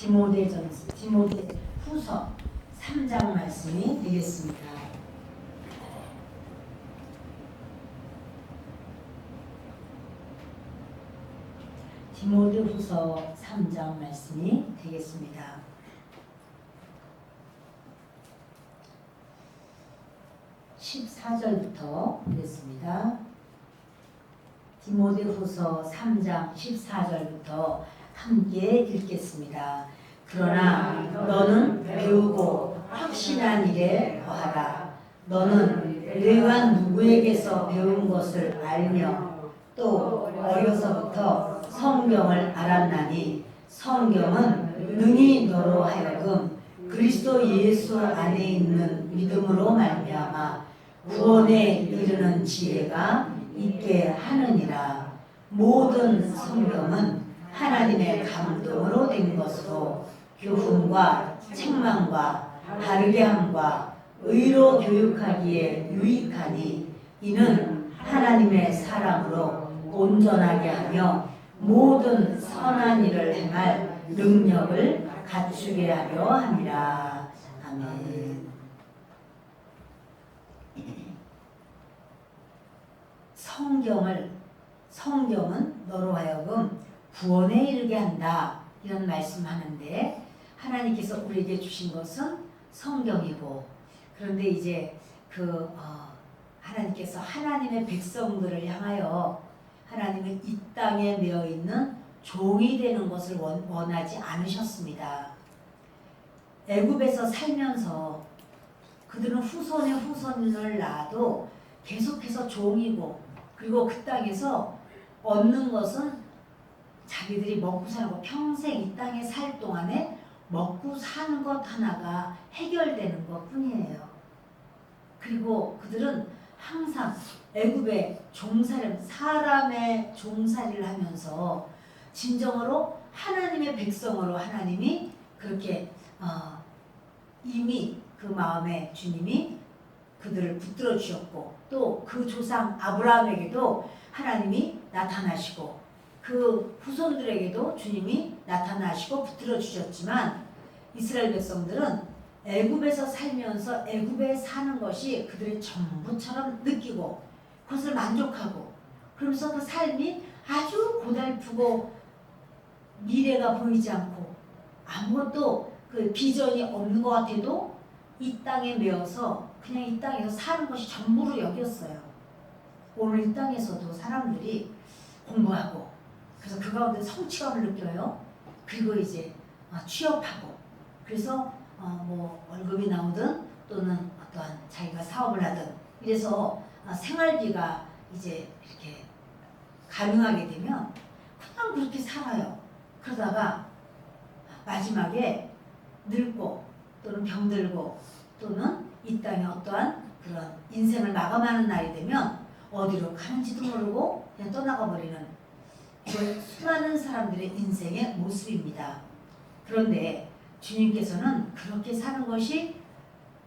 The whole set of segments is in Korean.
디모데후서 3장 말씀이 되겠습니다. 디모데후서 3장 말씀이 되겠습니다. 14절부터 보겠습니다. 디모데후서 3장 14절부터 함께 읽겠습니다. 그러나 너는 배우고 확신한 일에 거하라. 너는 내가 누구에게서 배운 것을 알며 또 어려서부터 성경을 알았나니 성경은 능히 너로 하여금 그리스도 예수 안에 있는 믿음으로 말미암아 구원에 이르는 지혜가 있게 하느니라. 모든 성경은 하나님의 감동으로 된 것으로 교훈과 책망과 바르게 함과 의로 교육하기에 유익하니 이는 하나님의 사람으로 온전하게 하며 모든 선한 일을 행할 능력을 갖추게 하려 함이라. 아멘. 성경은 너로 하여금 구원에 이르게 한다, 이런 말씀하는데, 하나님께서 우리에게 주신 것은 성경이고, 그런데 이제 하나님께서 하나님의 백성들을 향하여 하나님은 이 땅에 매여 있는 종이 되는 것을 원하지 않으셨습니다. 애굽에서 살면서 그들은 후손의 후손을 낳아도 계속해서 종이고, 그리고 그 땅에서 얻는 것은 자기들이 먹고 살고 평생 이 땅에 살 동안에 먹고 사는 것 하나가 해결되는 것 뿐이에요. 그리고 그들은 항상 애굽의 사람의 종살이를 하면서 진정으로 하나님의 백성으로 하나님이 그렇게 이미 그 마음에 주님이 그들을 붙들어 주셨고, 또 그 조상 아브라함에게도 하나님이 나타나시고 그 후손들에게도 주님이 나타나시고 붙들어 주셨지만, 이스라엘 백성들은 애굽에서 살면서 애굽에 사는 것이 그들의 전부처럼 느끼고 그것을 만족하고, 그러면서 그 삶이 아주 고달프고 미래가 보이지 않고 아무것도 그 비전이 없는 것 같아도 이 땅에 매여서 그냥 이 땅에서 사는 것이 전부로 여겼어요. 오늘 이 땅에서도 사람들이 공부하고, 그래서 그 가운데 성취감을 느껴요. 그리고 이제 취업하고, 그래서 뭐 월급이 나오든 또는 어떠한 자기가 사업을 하든, 이래서 생활비가 이제 이렇게 가능하게 되면 그냥 그렇게 살아요. 그러다가 마지막에 늙고 또는 병들고 또는 이 땅에 어떠한 그런 인생을 마감하는 날이 되면 어디로 가는지도 모르고 그냥 떠나가 버리는 수많은 사람들의 인생의 모습입니다. 그런데 주님께서는 그렇게 사는 것이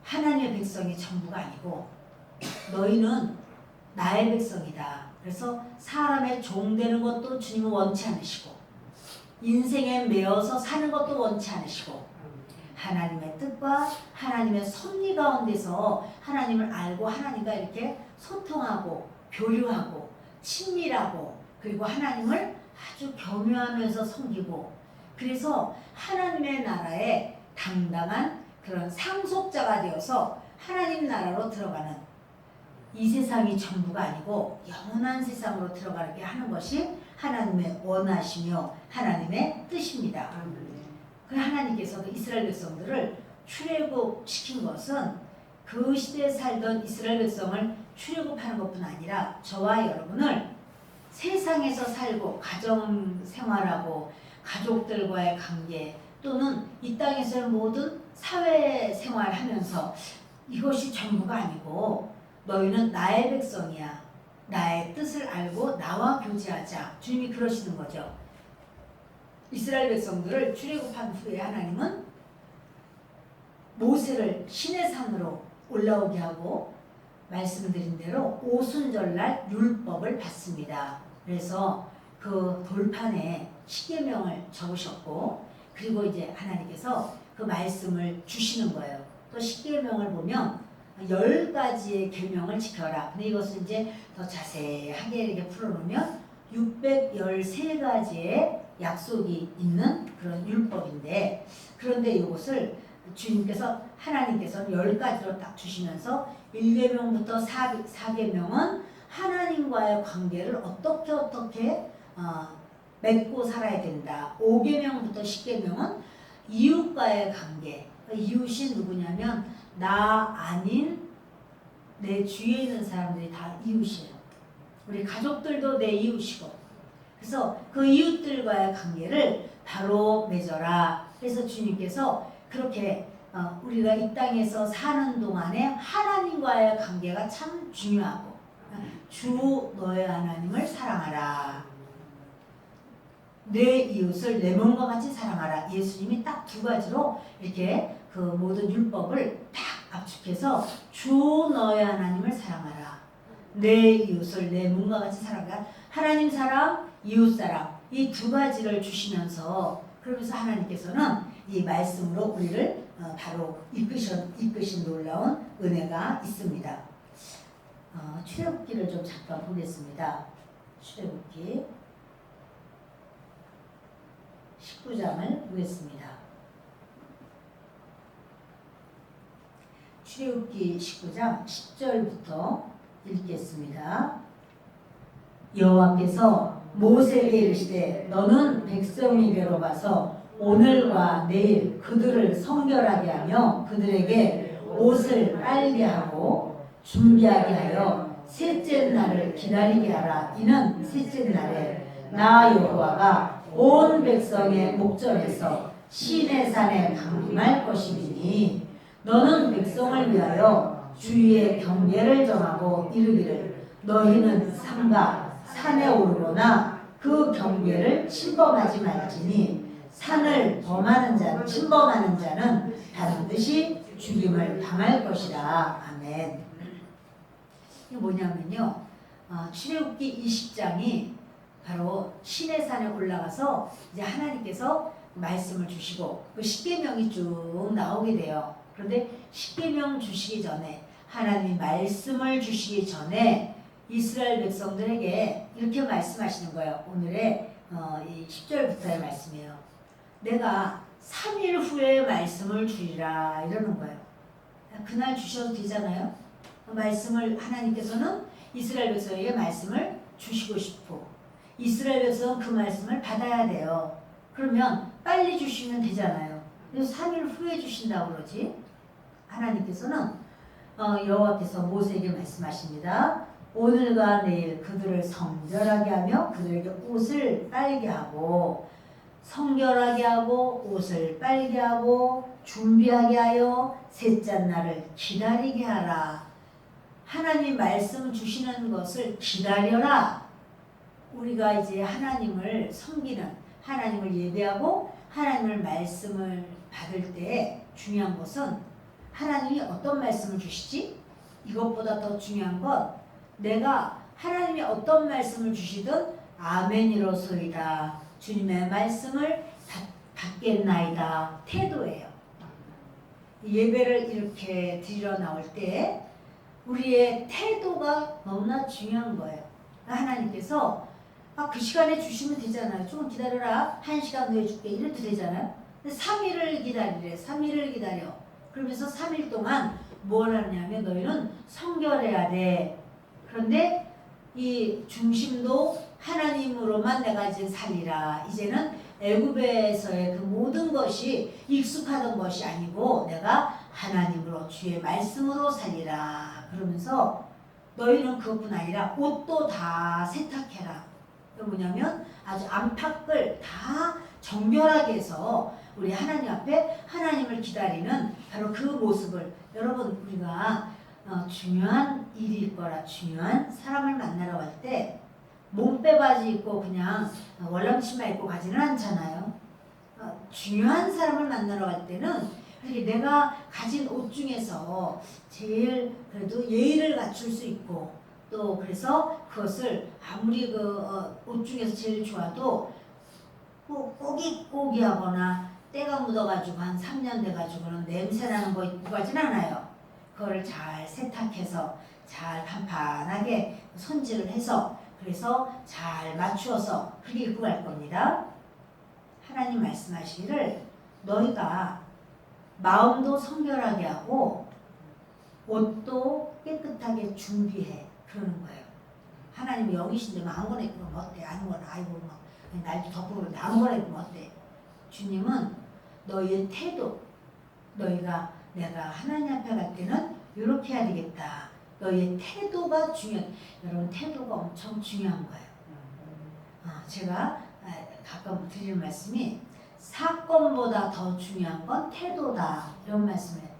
하나님의 백성이 전부가 아니고 너희는 나의 백성이다. 그래서 사람의 종 되는 것도 주님은 원치 않으시고 인생에 매여서 사는 것도 원치 않으시고, 하나님의 뜻과 하나님의 섭리 가운데서 하나님을 알고 하나님과 이렇게 소통하고 교류하고 친밀하고, 그리고 하나님을 아주 겸유하면서 섬기고, 그래서 하나님의 나라에 당당한 그런 상속자가 되어서 하나님 나라로 들어가는, 이 세상이 전부가 아니고 영원한 세상으로 들어가게 하는 것이 하나님의 원하시며 하나님의 뜻입니다. 그 하나님께서 그 이스라엘 백성들을 출애굽시킨 것은 그 시대에 살던 이스라엘 백성을 출애굽하는 것뿐 아니라 저와 여러분을 세상에서 살고 가정 생활하고 가족들과의 관계 또는 이 땅에서의 모든 사회 생활하면서 이것이 전부가 아니고 너희는 나의 백성이야. 나의 뜻을 알고 나와 교제하자. 주님이 그러시는 거죠. 이스라엘 백성들을 출애굽한 후에 하나님은 모세를 시내 산으로 올라오게 하고 말씀드린 대로 오순절날 율법을 받습니다. 그래서 그 돌판에 십계명을 적으셨고, 그리고 이제 하나님께서 그 말씀을 주시는 거예요. 또 십계명을 보면 10가지의 계명을 지켜라. 근데 이것을 이제 더 자세하게 이렇게 풀어놓으면 613가지의 약속이 있는 그런 율법인데, 그런데 이것을 주님께서 하나님께서는 10가지로 딱 주시면서 1계명부터 4계명은 하나님과의 관계를 어떻게 맺고 살아야 된다. 5계명부터 10계명은 이웃과의 관계. 이웃이 누구냐면 나 아닌 내 주위에 있는 사람들이 다 이웃이에요. 우리 가족들도 내 이웃이고. 그래서 그 이웃들과의 관계를 바로 맺어라. 그래서 주님께서 그렇게 우리가 이 땅에서 사는 동안에 하나님과의 관계가 참 중요하고, 주 너의 하나님을 사랑하라. 내 이웃을 내 몸과 같이 사랑하라. 예수님이 딱 2가지로 이렇게 그 모든 율법을 딱 압축해서 주 너의 하나님을 사랑하라. 내 이웃을 내 몸과 같이 사랑하라. 하나님 사랑, 이웃 사랑, 이 2가지를 주시면서, 그러면서 하나님께서는 이 말씀으로 우리를 바로 이끄신 놀라운 은혜가 있습니다. 출애굽기를 좀 잠깐 보겠습니다. 출애굽기 19장을 보겠습니다. 출애굽기 19장 10절부터 읽겠습니다. 여호와께서 모세에게 이르시되 너는 백성에게로 가서 오늘과 내일 그들을 성결하게 하며 그들에게 옷을 빨게 하고 준비하게 하여 셋째 날을 기다리게 하라. 이는 셋째 날에 나 여호와가 온 백성의 목전에서 시내산에 강림할 것이니 너는 백성을 위하여 주의 경계를 정하고 이르기를 너희는 삼가 산에 오르거나 그 경계를 침범하지 말지니 산을 침범하는 자는 반드시 죽임을 당할 것이라. 아멘. 이게 뭐냐면요, 출애굽기 20장이 바로 시내산에 올라가서 이제 하나님께서 말씀을 주시고 그 십계명이 쭉 나오게 돼요. 그런데 십계명 주시기 전에, 하나님이 말씀을 주시기 전에 이스라엘 백성들에게 이렇게 말씀하시는 거예요. 오늘의 이 10절부터의 말씀이에요. 내가 3일 후에 말씀을 주리라 이러는 거예요. 그날 주셔도 되잖아요. 그 말씀을 하나님께서는 이스라엘 백성에게 말씀을 주시고 싶고 이스라엘 백성은 그 말씀을 받아야 돼요. 그러면 빨리 주시면 되잖아요. 그래서 3일 후에 주신다고 그러지. 하나님께서는 여호와께서 모세에게 말씀하십니다. 오늘과 내일 그들을 성결하게 하며 그들에게 옷을 빨게 하고, 성결하게 하고 옷을 빨게 하고 준비하게 하여 셋째 날을 기다리게 하라. 하나님 말씀 주시는 것을 기다려라. 우리가 이제 하나님을 섬기는, 하나님을 예배하고 하나님을 말씀을 받을 때 중요한 것은 하나님이 어떤 말씀을 주시지? 이것보다 더 중요한 건 내가 하나님이 어떤 말씀을 주시든 아멘이로소이다. 주님의 말씀을 받겠나이다. 태도예요. 예배를 이렇게 드리러 나올 때 우리의 태도가 너무나 중요한 거예요. 하나님께서 그 시간에 주시면 되잖아요. 조금 기다려라. 1시간 후에 줄게. 이래도 되잖아요. 근데 3일을 기다리래. 3일을 기다려. 그러면서 3일 동안 뭘 하냐면 너희는 성결해야 돼. 그런데 이 중심도 하나님으로만 내가 이제 살리라. 이제는 애굽에서의 그 모든 것이 익숙하던 것이 아니고 내가 하나님으로 주의 말씀으로 살리라. 그러면서 너희는 그것뿐 아니라 옷도 다 세탁해라. 뭐냐면 아주 안팎을 다 정결하게 해서 우리 하나님 앞에 하나님을 기다리는 바로 그 모습을, 여러분 우리가 중요한 일일 거라, 중요한 사람을 만나러 갈 때 몸빼바지 입고 그냥 월남치마 입고 가지는 않잖아요. 중요한 사람을 만나러 갈 때는 이렇게 내가 가진 옷 중에서 제일 그래도 예의를 갖출 수 있고, 또 그래서 그것을 아무리 그 옷 중에서 제일 좋아도 꼭 꼬기꼬기하거나 때가 묻어가지고 한 3년 돼가지고는 냄새나는 거 입고 가진 않아요. 그거를 잘 세탁해서 잘 판판하게 손질을 해서 그래서 잘 맞추어서 그렇게 입고 갈 겁니다. 하나님 말씀하시기를 너희가 마음도 성결하게 하고 옷도 깨끗하게 준비해 그러는 거예요. 하나님이 영이신데 뭐 아무거나 입으면 어때? 아무거나 아이고 막 날도 덥고 그런데 아무거나 입으면 어때? 주님은 너희의 태도 너희가 내가 하나님 앞에 갈 때는 이렇게 해야 되겠다. 너희의 태도가 중요해. 여러분 태도가 엄청 중요한 거예요. 제가 가끔 드리는 말씀이 사건보다 더 중요한 건 태도다 이런 말씀이에요.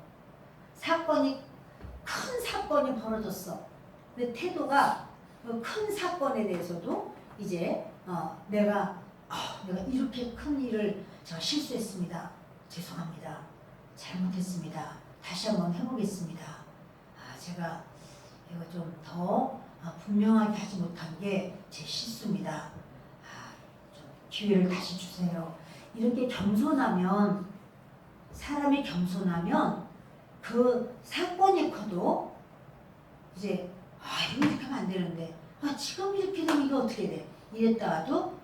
큰 사건이 벌어졌어. 근데 태도가 그 큰 사건에 대해서도 이제 내가 이렇게 큰 일을 제가 실수했습니다. 죄송합니다. 잘못했습니다. 다시 한번 해보겠습니다. 제가 이거 좀 더 분명하게 하지 못한 게 제 실수입니다. 좀 기회를 다시 주세요. 이렇게 겸손하면 사람이 겸손하면 그 사건이 커도 이제 이렇게 하면 안 되는데 지금 이렇게 되면 이거 어떻게 돼? 이랬다가도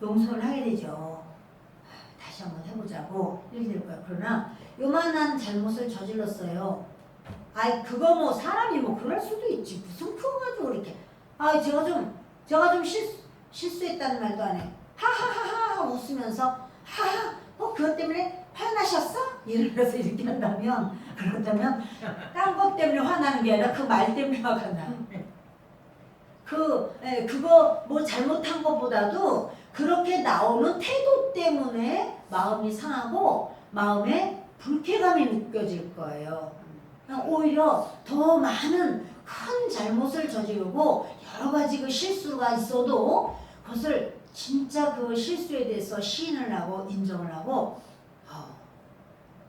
용서를 하게 되죠. 다시 한번 해보자고 이렇게 될 거야. 그러나 요만한 잘못을 저질렀어요. 그거 사람이 그럴 수도 있지. 무슨 그거 가지고 이렇게 제가 좀 실수했다는 말도 안 해. 하하하하 웃으면서 그것 때문에 화나셨어? 이러면서 이렇게 한다면 그렇다면 딴 것 때문에 화나는 게 아니라 그 말 때문에 화가 나. 그거 잘못한 것보다도 그렇게 나오는 태도 때문에 마음이 상하고 마음에 불쾌감이 느껴질 거예요. 오히려 더 많은 큰 잘못을 저지르고 여러 가지 그 실수가 있어도 그것을 진짜 그 실수에 대해서 시인을 하고 인정을 하고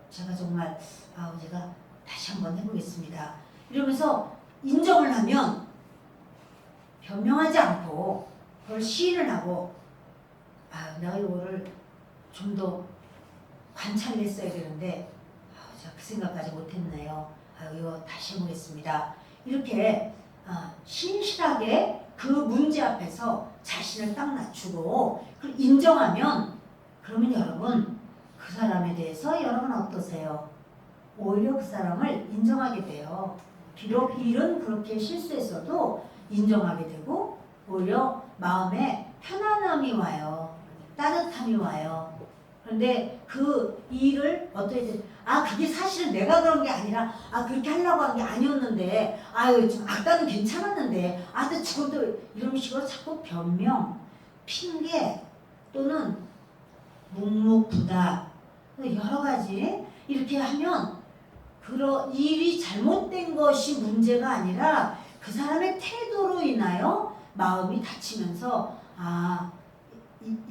제가 정말 제가 다시 한번 해보겠습니다. 이러면서 인정을 하면 변명하지 않고 그걸 시인을 하고 내가 이거를 좀 더 관찰을 했어야 되는데 제가 그 생각까지 못했네요. 이거 다시 해보겠습니다. 이렇게 신실하게 그 문제 앞에서 자신을 딱 낮추고 그걸 인정하면 그러면 여러분 그 사람에 대해서 여러분 어떠세요? 오히려 그 사람을 인정하게 돼요. 비록 일은 그렇게 실수했어도 인정하게 되고 오히려 마음에 편안함이 와요. 따뜻함이 와요. 그런데 그 일을 어떻게 돼? 그게 사실은 내가 그런 게 아니라 그렇게 하려고 한 게 아니었는데 좀 아까는 괜찮았는데 근데 지금도 이런 식으로 자꾸 변명, 핑계 또는 묵묵부답 여러 가지 이렇게 하면 일이 잘못된 것이 문제가 아니라 그 사람의 태도로 인하여 마음이 다치면서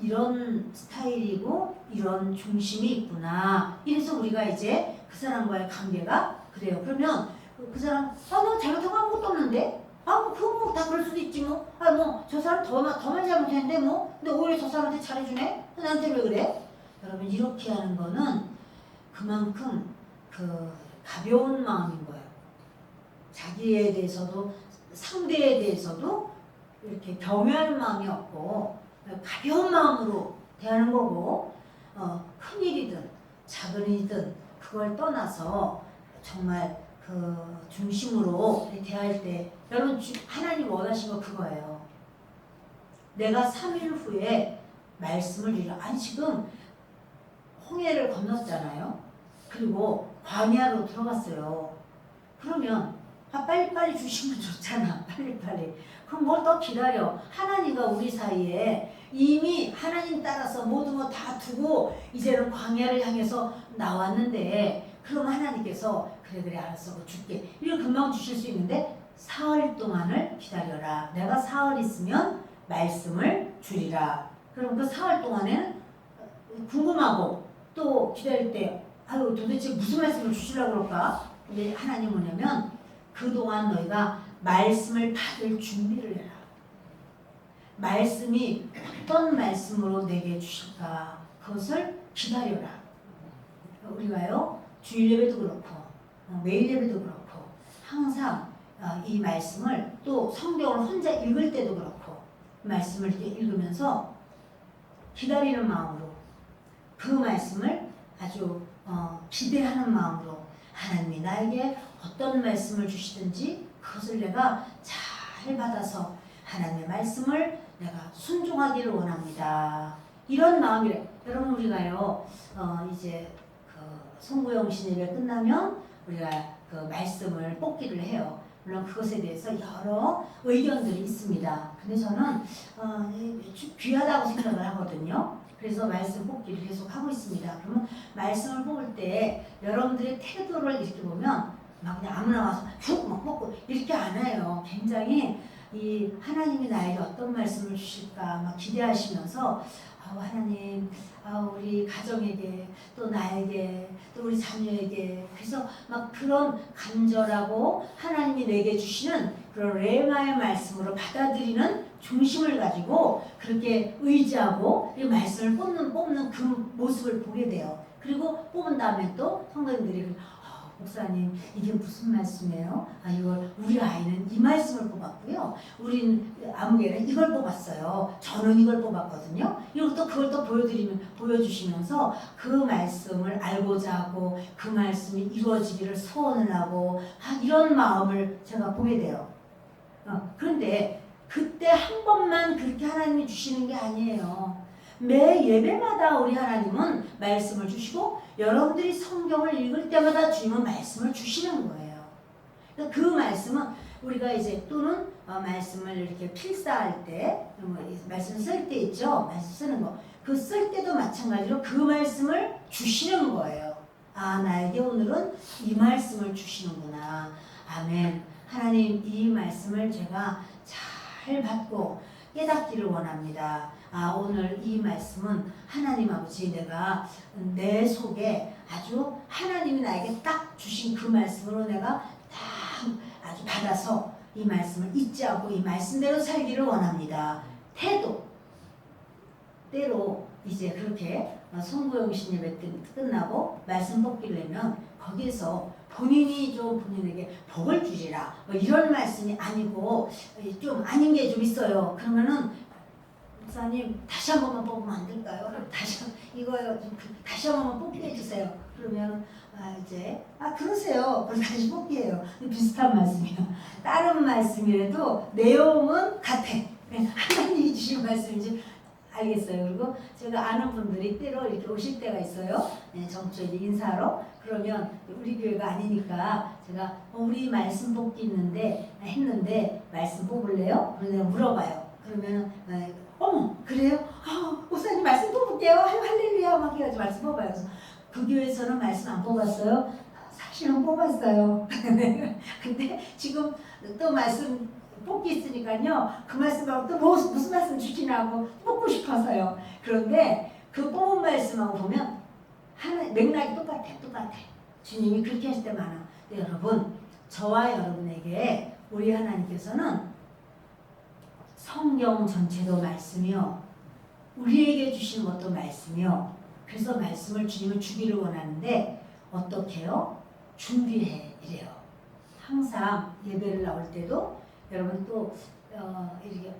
이런 스타일이고 이런 중심이 있구나. 이래서 우리가 이제 그 사람과의 관계가 그래요. 그러면 그 사람 너 잘못한 거 아무것도 없는데 그거 다 그럴 수도 있지 저 사람 더만 잘못했는데 근데 오히려 저 사람한테 잘해주네? 나한테 왜 그래? 여러분 이렇게 하는 거는 그만큼 그 가벼운 마음인 거예요. 자기에 대해서도 상대에 대해서도 이렇게 경외할 마음이 없고 가벼운 마음으로 대하는 거고 큰 일이든 작은 일이든 그걸 떠나서 정말 그 중심으로 대할 때 여러분 하나님 원하신 거 그거예요. 내가 3일 후에 말씀을 지금 홍해를 건넜잖아요. 그리고 광야로 들어갔어요. 그러면 빨리빨리 주시면 좋잖아. 빨리빨리. 그럼 뭘 더 기다려. 하나님과 우리 사이에 이미 하나님 따라서 모든 거 다 두고 이제는 광야를 향해서 나왔는데 그럼 하나님께서 그래 알았어 줄게. 이걸 금방 주실 수 있는데 사흘 동안을 기다려라. 내가 사흘 있으면 말씀을 주리라. 그럼 그 사흘 동안에는 궁금하고 또 기다릴 때 도대체 무슨 말씀을 주시려고 그럴까? 근데 하나님 뭐냐면 그동안 너희가 말씀을 받을 준비를 해라. 말씀이 어떤 말씀으로 내게 주실까? 그것을 기다려라. 우리가요 주일 예배도 그렇고 매일 예배도 그렇고 항상 이 말씀을 또 성경을 혼자 읽을 때도 그렇고 말씀을 이렇게 읽으면서 기다리는 마음으로 그 말씀을 아주 기대하는 마음으로 하나님이 나에게 어떤 말씀을 주시든지 그것을 내가 잘 받아서 하나님의 말씀을 내가 순종하기를 원합니다. 이런 마음이래. 여러분 우리가요 이제 그 송구영신 예배 끝나면 우리가 그 말씀을 뽑기를 해요. 물론 그것에 대해서 여러 의견들이 있습니다. 근데 저는 귀하다고 생각을 하거든요. 그래서 말씀 뽑기를 계속 하고 있습니다. 그러면 말씀을 뽑을 때 여러분들의 태도를 이렇게 보면 막 그냥 아무나 와서 훅 막 뽑고 이렇게 안 해요. 굉장히 이 하나님이 나에게 어떤 말씀을 주실까 막 기대하시면서 하나님 우리 가정에게 또 나에게 또 우리 자녀에게 그래서 막 그런 간절하고 하나님이 내게 주시는 그런 레마의 말씀으로 받아들이는 중심을 가지고 그렇게 의지하고 이 말씀을 뽑는 그 모습을 보게 돼요. 그리고 뽑은 다음에 또 성도님들이 목사님 이게 무슨 말씀이에요? 이걸 우리 아이는 이 말씀을 뽑았고요. 우린 아무개는 이걸 뽑았어요. 저는 이걸 뽑았거든요. 이러고 또 그걸 또 보여주시면서 그 말씀을 알고자 하고 그 말씀이 이루어지기를 소원을 하고 이런 마음을 제가 보게 돼요. 그런데 그때 한 번만 그렇게 하나님이 주시는 게 아니에요. 매 예배마다 우리 하나님은 말씀을 주시고 여러분들이 성경을 읽을 때마다 주님은 말씀을 주시는 거예요. 그 말씀은 우리가 이제 또는 말씀을 이렇게 필사할 때 말씀 쓸 때 있죠. 말씀 쓰는 거. 그 쓸 때도 마찬가지로 그 말씀을 주시는 거예요. 나에게 오늘은 이 말씀을 주시는구나. 아멘. 하나님 이 말씀을 제가 잘 받고 깨닫기를 원합니다. 오늘 이 말씀은 하나님 아버지 내가 내 속에 아주 하나님이 나에게 딱 주신 그 말씀으로 내가 딱 아주 받아서 이 말씀을 잊지 않고 이 말씀대로 살기를 원합니다. 때로 이제 그렇게 송구영신 예배 끝나고 말씀 뽑기를 하면 거기에서 본인이 좀 본인에게 복을 주리라 이런 말씀이 아니고 좀 아닌 게 좀 있어요. 그러면은 목사님 다시 한 번만 뽑으면 안 될까요? 이거요 좀 다시 한 번만 뽑게 해주세요. 그러면 이제 그러세요. 그럼 다시 뽑기해요. 비슷한 말씀이에요. 다른 말씀이라도 내용은 같아. 하나님이 주신 말씀인지 알겠어요. 그리고 제가 아는 분들이 때로 이렇게 오실 때가 있어요. 저희 인사하러. 그러면 우리 교회가 아니니까 제가 우리 말씀 뽑기 했는데 말씀 뽑을래요? 그래서 내가 물어봐요. 그러면 그래요? 목사님 말씀 뽑을게요. 할렐루야 막 해가지고 말씀 뽑아요. 그래서 그 교회에서는 말씀 안 뽑았어요? 사실은 뽑았어요. 근데 지금 또 말씀 뽑기 있으니까요. 그 말씀하고 또 무슨 말씀 주시냐고 뽑고 싶어서요. 그런데 그 뽑은 말씀하고 보면 맥락이 똑같아. 주님이 그렇게 하실 때 많아. 근데 여러분, 저와 여러분에게 우리 하나님께서는 성경 전체도 말씀이요. 우리에게 주신 것도 말씀이요. 그래서 말씀을 주님은 주기를 원하는데 어떻게 해요? 준비해 이래요. 항상 예배를 나올 때도 여러분 또 이렇게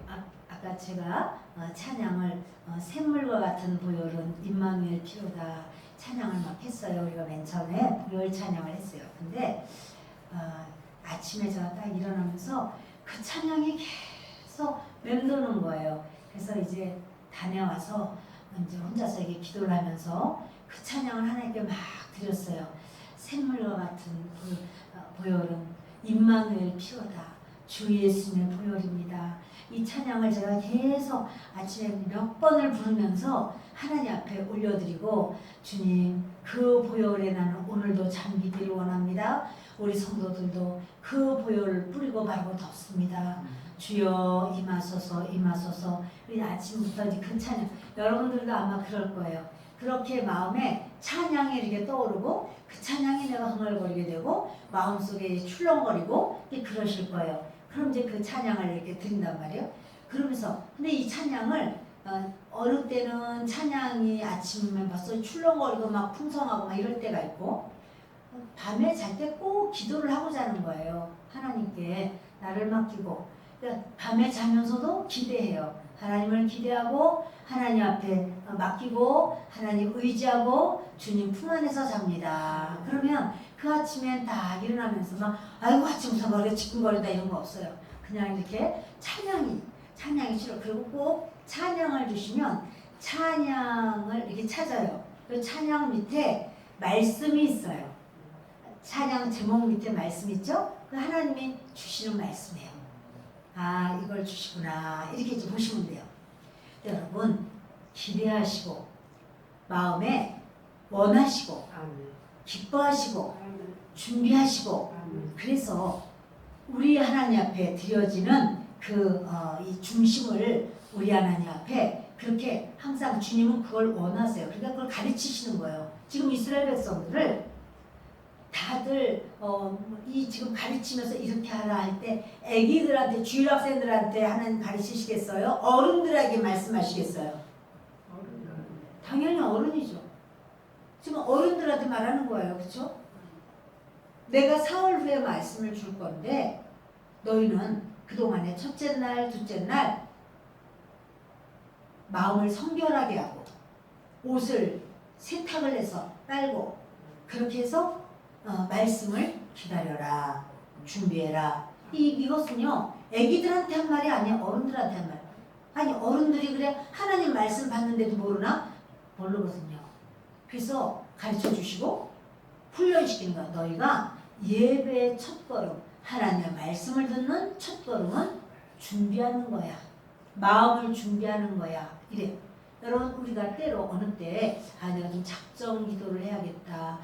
아까 제가 찬양을 샘물과 같은 보혈은 임마누엘 피로다 찬양을 막 했어요. 우리가 맨 처음에 보혈 찬양을 했어요. 근데 아침에 제가 딱 일어나면서 그 찬양이 계속 맴도는 거예요. 그래서 이제 다녀와서 이제 혼자서 이렇게 기도를 하면서 그 찬양을 하나님께 막 드렸어요. 샘물과 같은 보혈은 임마누엘 피로다. 주 예수님의 보혈입니다. 이 찬양을 제가 계속 아침에 몇 번을 부르면서 하나님 앞에 올려드리고 주님 그 보혈에 나는 오늘도 잠기기를 원합니다. 우리 성도들도 그 보혈을 뿌리고 바르고 덮습니다. 주여 임하소서. 우리 아침부터 이제 그 찬양 여러분들도 아마 그럴 거예요. 그렇게 마음에 찬양이 이렇게 떠오르고 그 찬양이 내가 흥얼거리게 되고 마음속에 출렁거리고 그러실 거예요. 그럼 이제 그 찬양을 이렇게 드린단 말이에요. 그러면서 근데 이 찬양을 어느 때는 찬양이 아침에 벌써 출렁거리고 막 풍성하고 막 이럴 때가 있고 밤에 잘 때 꼭 기도를 하고 자는 거예요. 하나님께 나를 맡기고 그러니까 밤에 자면서도 기대해요. 하나님을 기대하고 하나님 앞에 맡기고 하나님 의지하고 주님 품 안에서 잡니다. 그러면 그 아침엔 딱 일어나면서 막 아이고 아침부터 머리가 지끈거리다 이런 거 없어요. 그냥 이렇게 찬양이 싫어. 그리고 꼭 찬양을 주시면 찬양을 이렇게 찾아요. 그 찬양 밑에 말씀이 있어요. 찬양 제목 밑에 말씀 있죠? 그 하나님이 주시는 말씀이에요. 아 이걸 주시구나 이렇게 이제 보시면 돼요. 여러분 기대하시고 마음에 원하시고 기뻐하시고 준비하시고 그래서 우리 하나님 앞에 드려지는 이 중심을 우리 하나님 앞에 그렇게 항상 주님은 그걸 원하세요. 그러니까 그걸 가르치시는 거예요. 지금 이스라엘 백성들을 다들 이 지금 가르치면서 이렇게 하라 할 때 애기들한테 주일 학생들한테 하나님 가르치시겠어요? 어른들에게 말씀하시겠어요? 당연히 어른이죠. 지금 어른들한테 말하는 거예요. 그렇죠? 내가 사흘 후에 말씀을 줄 건데 너희는 그동안에 첫째 날, 둘째 날 마음을 성결하게 하고 옷을 세탁을 해서 빨고 그렇게 해서 말씀을 기다려라. 준비해라. 이것은요. 애기들한테 한 말이 아니야. 어른들한테 한 말. 아니 어른들이 그래 하나님 말씀 받는데도 모르나? 모르거든요. 그래서 가르쳐 주시고 훈련시키는 거야. 너희가 예배의 첫걸음 하나님의 말씀을 듣는 첫걸음은 준비하는 거야. 마음을 준비하는 거야. 이래. 여러분 우리가 때로 어느 때 내가 좀 작정 기도를 해야겠다.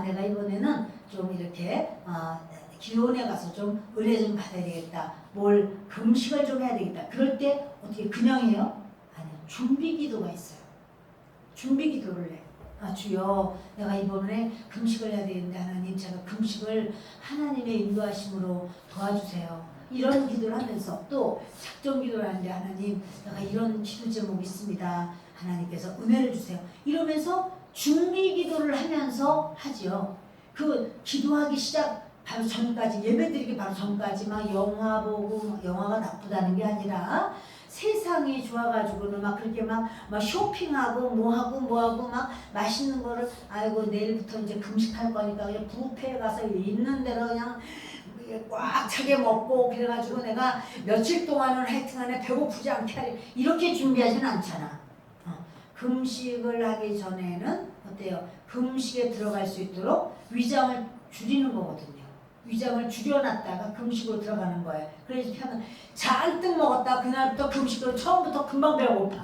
내가 이번에는 좀 이렇게 기도원에 가서 좀 은혜 좀 받아야 되겠다. 뭘 금식을 좀 해야 되겠다. 그럴 때 어떻게 그냥 해요? 아니요. 준비 기도가 있어요. 준비 기도를 해. 주여 내가 이번에 금식을 해야 되는데 하나님 제가 금식을 하나님의 인도하심으로 도와주세요. 이런 기도를 하면서 또 작정 기도를 하는데 하나님 내가 이런 기도 제목이 있습니다. 하나님께서 은혜를 주세요. 이러면서 준비 기도를 하면서 하지요. 그 기도하기 시작 바로 전까지 예배드리기 바로 전까지 막 영화 보고 영화가 나쁘다는 게 아니라 세상이 좋아가지고는 막 그렇게 막 쇼핑하고 뭐하고 막 맛있는 거를 아이고 내일부터 이제 금식할 거니까 그냥 뷔페에 가서 있는 대로 그냥 꽉 차게 먹고 그래가지고 내가 며칠 동안은 하여튼간에 배고프지 않게 하려 이렇게 준비하지는 않잖아. 금식을 하기 전에는 어때요? 금식에 들어갈 수 있도록 위장을 줄이는 거거든요. 위장을 줄여놨다가 금식으로 들어가는 거예요. 그래서 편은 잔뜩 먹었다 그날부터 금식으로 처음부터 금방 배고파.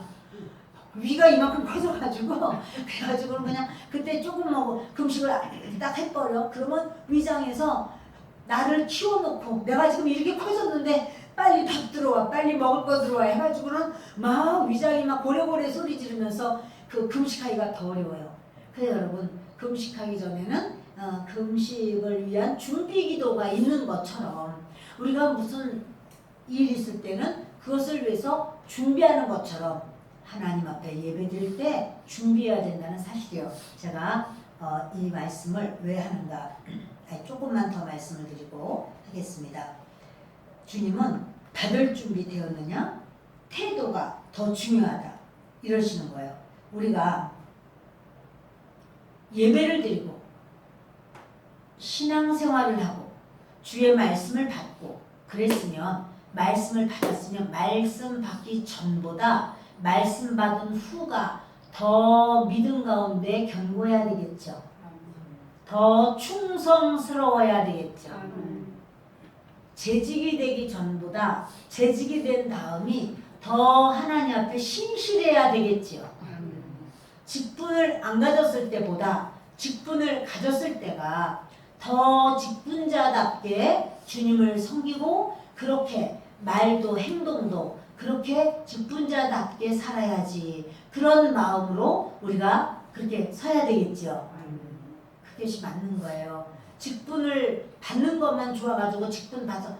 위가 이만큼 커져가지고 그래가지고 그냥 그때 조금 먹고 금식을 딱 해버려. 그러면 위장에서 나를 키워놓고 내가 지금 이렇게 커졌는데 빨리 밥 들어와 빨리 먹을 거 들어와 해가지고는 막 위장이 막 고래고래 소리 지르면서 그 금식하기가 더 어려워요. 그래서 여러분 금식하기 전에는 금식을 위한 준비 기도가 있는 것처럼 우리가 무슨 일 있을 때는 그것을 위해서 준비하는 것처럼 하나님 앞에 예배 드릴 때 준비해야 된다는 사실이요. 제가 이 말씀을 왜 하는가 조금만 더 말씀을 드리고 하겠습니다. 주님은 받을 준비 되었느냐? 태도가 더 중요하다. 이러시는 거예요. 우리가 예배를 드리고 신앙생활을 하고 주의 말씀을 받고 그랬으면 말씀을 받았으면 말씀 받기 전보다 말씀 받은 후가 더 믿음 가운데 견고해야 되겠죠. 더 충성스러워야 되겠죠. 재직이 되기 전보다 재직이 된 다음이 더 하나님 앞에 신실해야 되겠지요. 직분을 안 가졌을 때보다 직분을 가졌을 때가 더 직분자답게 주님을 섬기고 그렇게 말도 행동도 그렇게 직분자답게 살아야지. 그런 마음으로 우리가 그렇게 서야 되겠지요. 그것이 맞는 거예요. 직분을 받는 것만 좋아가지고 직분 받아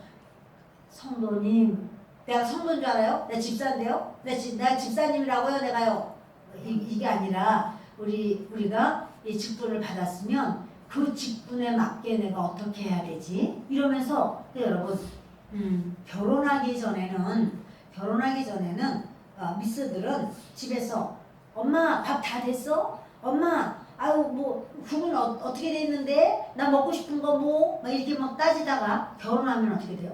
성도님 내가 성도인 줄 알아요? 내 집사인데요? 내가 집사님이라고요? 내가요? 이게 아니라 우리가 이 직분을 받았으면 그 직분에 맞게 내가 어떻게 해야 되지? 이러면서 여러분 결혼하기 전에는 미스들은 집에서 엄마 밥 다 됐어? 엄마 아유 뭐 국은 어떻게 됐는데? 나 먹고 싶은 거 뭐? 막 이렇게 막 따지다가 결혼하면 어떻게 돼요?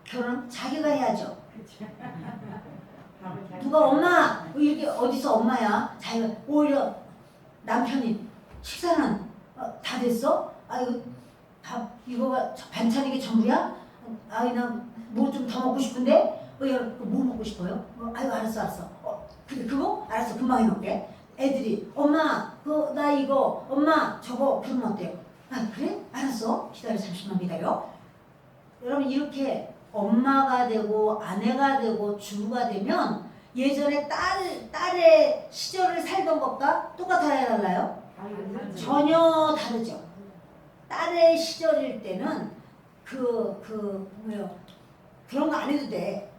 결혼 자기가 해야죠. 누가 엄마 이렇게 어디서 엄마야? 자기가 오히려 남편이 식사는 다 됐어? 아이고 밥 이거가 반찬 이게 전부야? 아이 나 뭐 좀 더 먹고 싶은데? 뭐 먹고 싶어요? 아이고 알았어. 근데 그거 알았어 금방 해놓을게. 애들이 엄마 나 이거 엄마 저거 그러면 어때요? 아 그래? 알았어 기다려 잠시만 기다려. 여러분 이렇게 엄마가 되고 아내가 되고 주부가 되면 예전에 딸의 시절을 살던 것과 똑같아야 달라요? 전혀 다르죠. 딸의 시절일 때는 그런 거 안 해도 돼.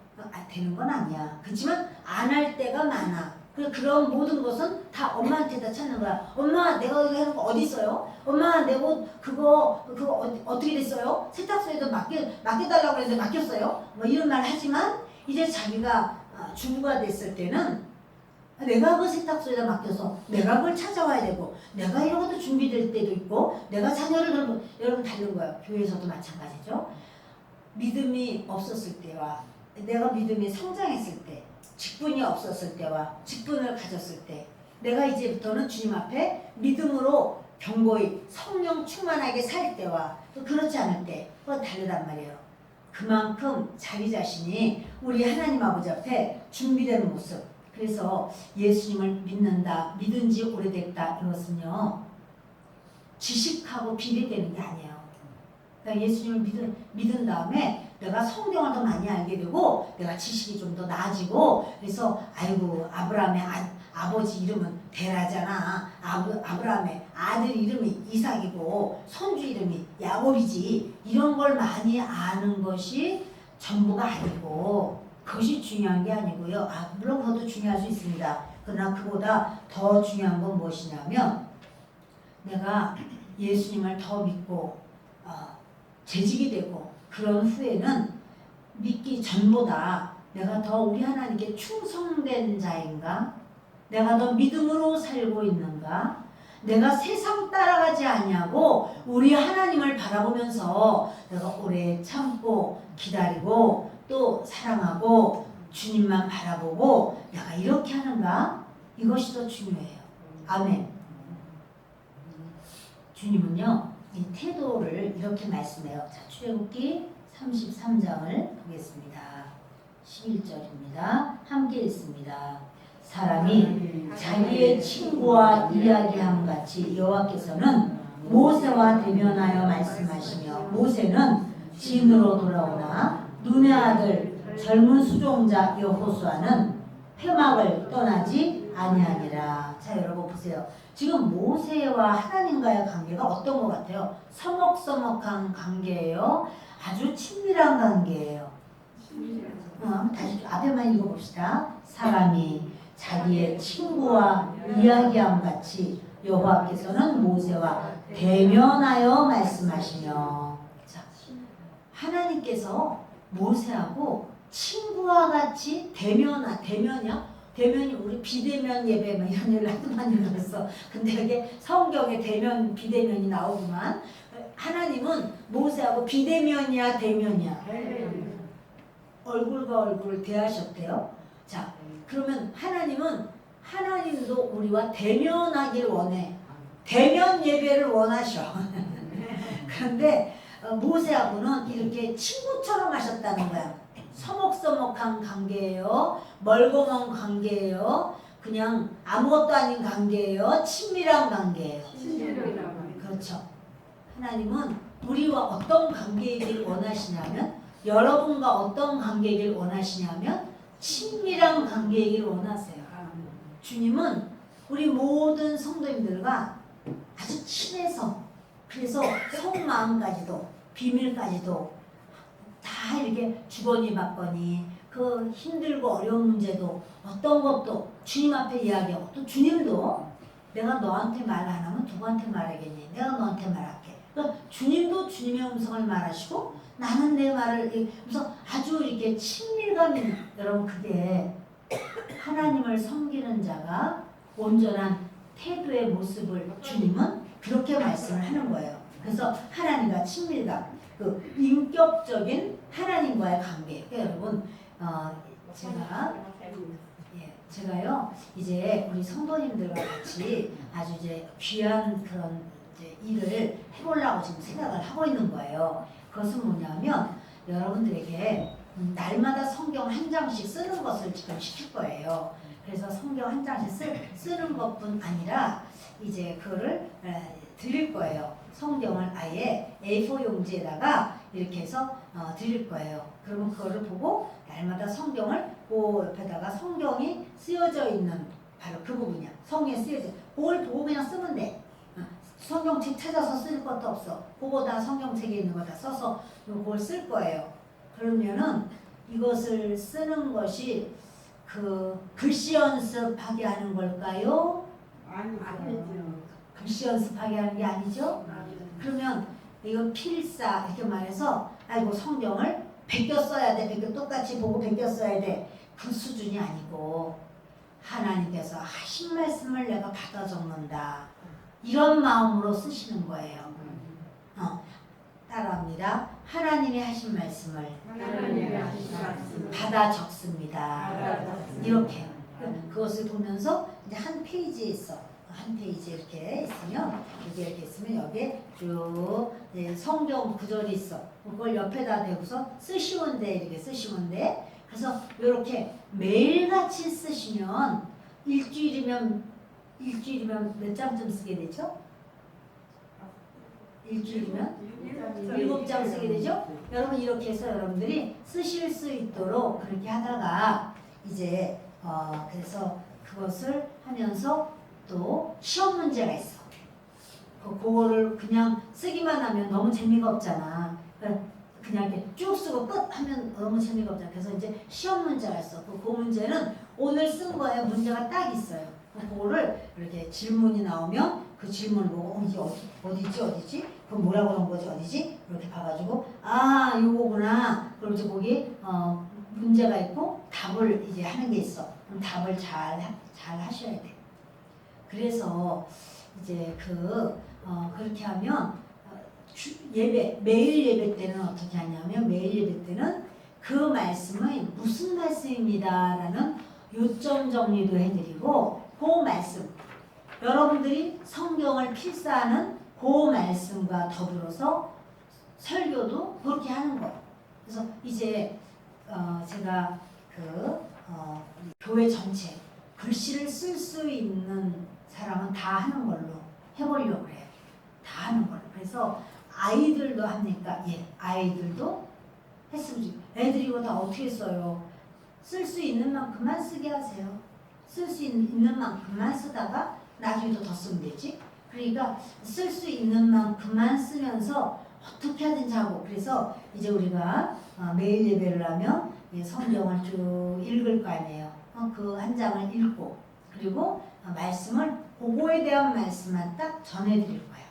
되는 건 아니야. 그렇지만 안 할 때가 많아. 그런 모든 것은 다 엄마한테 다 찾는 거야. 엄마 내가 이거 해놓은 거 어디 있어요? 엄마 내 옷 그거 어떻게 됐어요? 세탁소에도 맡겨달라고 했는데 맡겼어요? 뭐 이런 말 하지만 이제 자기가 주부가 됐을 때는 내가 그 세탁소에다 맡겨서 내가 그걸 찾아와야 되고 내가 이런 것도 준비될 때도 있고 내가 자녀를 돌보 여러분 다른 거예요. 교회에서도 마찬가지죠. 믿음이 없었을 때와 내가 믿음이 성장했을 때 직분이 없었을 때와 직분을 가졌을 때 내가 이제부터는 주님 앞에 믿음으로 견고히 성령 충만하게 살 때와 또 그렇지 않을 때 그건 다르단 말이에요. 그만큼 자기 자신이 우리 하나님 아버지 앞에 준비되는 모습. 그래서 예수님을 믿은 지 오래됐다. 이것은요 지식하고 비례되는 게 아니에요. 그러니까 예수님을 믿은 다음에 내가 성경을 더 많이 알게 되고 내가 지식이 좀 더 나아지고 그래서 아이고 아브라함의 아버지 이름은 데라잖아. 아브라함의 아들 이름이 이삭이고 손주 이름이 야곱이지. 이런 걸 많이 아는 것이 전부가 아니고 그것이 중요한 게 아니고요. 물론 그것도 중요할 수 있습니다. 그러나 그보다 더 중요한 건 무엇이냐면 내가 예수님을 더 믿고 재직이 되고 그런 후에는 믿기 전보다 내가 더 우리 하나님께 충성된 자인가? 내가 더 믿음으로 살고 있는가? 내가 세상 따라가지 아니하고 우리 하나님을 바라보면서 내가 오래 참고 기다리고 또 사랑하고 주님만 바라보고 내가 이렇게 하는가? 이것이 더 중요해요. 아멘. 주님은요 이 태도를 이렇게 말씀해요. 자, 출애굽기 33장을 보겠습니다. 11절입니다. 함께 읽습니다. 사람이 자기의 친구와 이야기함 같이 여호와께서는 모세와 대면하여 말씀하시며 모세는 진으로 돌아오나 눈의 아들 젊은 수종자 여호수아는 회막을 떠나지 아니하니라. 자 여러분 보세요. 지금 모세와 하나님과의 관계가 어떤 것 같아요? 서먹서먹한 관계예요? 아주 친밀한 관계예요? 다시 앞에만 읽어봅시다. 사람이 자기의 친구와 이야기함 같이 여호와께서는 모세와 대면하여 말씀하시며. 자, 하나님께서 모세하고 친구와 같이 대면이야? 대면이 우리 비대면 예배 막 이런 일을 하도 많이 들었어. 근데 이게 성경에 대면 비대면이 나오지만 하나님은 모세하고 비대면이야 대면이야? 얼굴과 얼굴을 대하셨대요. 자 그러면 하나님도 우리와 대면하길 원해. 대면 예배를 원하셔. 그런데 모세하고는 이렇게 친구처럼 하셨다는 거야. 서먹서먹한 관계예요. 멀고 먼 관계예요. 그냥 아무것도 아닌 관계예요. 친밀한 관계예요. 그렇죠. 하나님은 우리와 어떤 관계이길 원하시냐면 여러분과 어떤 관계이길 원하시냐면 친밀한 관계이길 원하세요. 주님은 우리 모든 성도님들과 아주 친해서 그래서 속마음까지도 비밀까지도 다 이렇게 주거니 받거니 그 힘들고 어려운 문제도 어떤 것도 주님 앞에 이야기하고 또 주님도 내가 너한테 말 안 하면 누구한테 말하겠니? 내가 너한테 말할게. 그러니까 주님도 주님의 음성을 말하시고 나는 내 말을 그래서 아주 이렇게 친밀감이 여러분 그게 하나님을 섬기는 자가 온전한 태도의 모습을 주님은 그렇게 말씀을 하는 거예요. 그래서 하나님과 친밀감, 그 인격적인 하나님과의 관계. 그러니까 여러분 제가요 이제 우리 성도님들과 같이 아주 이제 귀한 그런 이제 일을 해보려고 지금 생각을 하고 있는 거예요. 그것은 뭐냐면 여러분들에게 날마다 성경 한 장씩 쓰는 것을 지금 시킬 거예요. 그래서 성경 한 장씩 쓰는 것뿐 아니라 이제 그거를 드릴 거예요. 성경을 아예 A4 용지에다가 이렇게 해서 드릴 거예요. 그러면 그거를 보고 날마다 성경을 그 옆에다가 성경이 쓰여져 있는 바로 그 부분이야. 성경에 쓰여져. 그걸 보고 그냥 쓰면 돼. 성경책 찾아서 쓸 것도 없어. 그거 다 성경책에 있는 거 다 써서 그걸 쓸 거예요. 그러면은 이것을 쓰는 것이 그 글씨 연습하게 하는 걸까요? 아니죠. 글씨 연습하게 하는 게 아니죠? 그러면 이건 필사 이렇게 말해서 아이고 성경을 베껴 써야 돼. 베껴 똑같이 보고 베껴 써야 돼. 그 수준이 아니고 하나님께서 하신 말씀을 내가 받아 적는다. 이런 마음으로 쓰시는 거예요. 따라합니다. 하나님이 하신 말씀을 받아 적습니다. 이렇게 그것을 보면서 이제 한 페이지에 있어. 한 페이지에 이렇게 있으면 이렇게 있으면 여기에 쭉 성경 구절이 있어. 그걸 옆에다 대고서 쓰시면 돼. 이렇게 쓰시면 돼. 그래서 이렇게 매일같이 쓰시면 일주일이면 몇 장쯤 쓰게 되죠? 일주일이면 7장 쓰게 되죠? 여러분 이렇게 해서 여러분들이 쓰실 수 있도록 그렇게 하다가 이제 그래서 그것을 하면서 또 시험 문제가 있어. 그거를 그냥 쓰기만 하면 너무 재미가 없잖아. 그냥 이렇게 쭉 쓰고 끝 하면 너무 재미가 없잖아. 그래서 이제 시험 문제가 있어. 그 문제는 오늘 쓴 거에 문제가 딱 있어요. 그거를 이렇게 질문이 나오면 그 질문을 보고 어디지? 그럼 뭐라고 그런 거지? 어디지? 이렇게 봐가지고 아 요거구나. 그럼 이제 거기 문제가 있고 답을 이제 하는 게 있어. 그럼 답을 잘 하셔야 돼. 그래서 이제 그렇게 하면 매일 예배 때는 어떻게 하냐면 매일 예배 때는 그 말씀이 무슨 말씀입니다라는 요점 정리도 해드리고 그 말씀 여러분들이 성경을 필사하는 그 말씀과 더불어서 설교도 그렇게 하는 거예요. 그래서 이제 제가 교회 전체 글씨를 쓸 수 있는 사람은 다 하는 걸로 해보려고 해요. 다 하는 걸로. 그래서 아이들도 합니까? 예, 아이들도 했으면 좋겠어요. 애들이 이거 다 어떻게 써요? 쓸 수 있는 만큼만 쓰게 하세요. 쓸 수 있는 만큼만 쓰다가 나중에 더 쓰면 되지. 그러니까 쓸 수 있는 만큼만 쓰면서 어떻게 하든지 하고 그래서 이제 우리가 매일 예배를 하면 성경을 쭉 읽을 거 아니에요. 그 한 장을 읽고 그리고 말씀을 그거에 대한 말씀만 딱 전해드릴 거예요.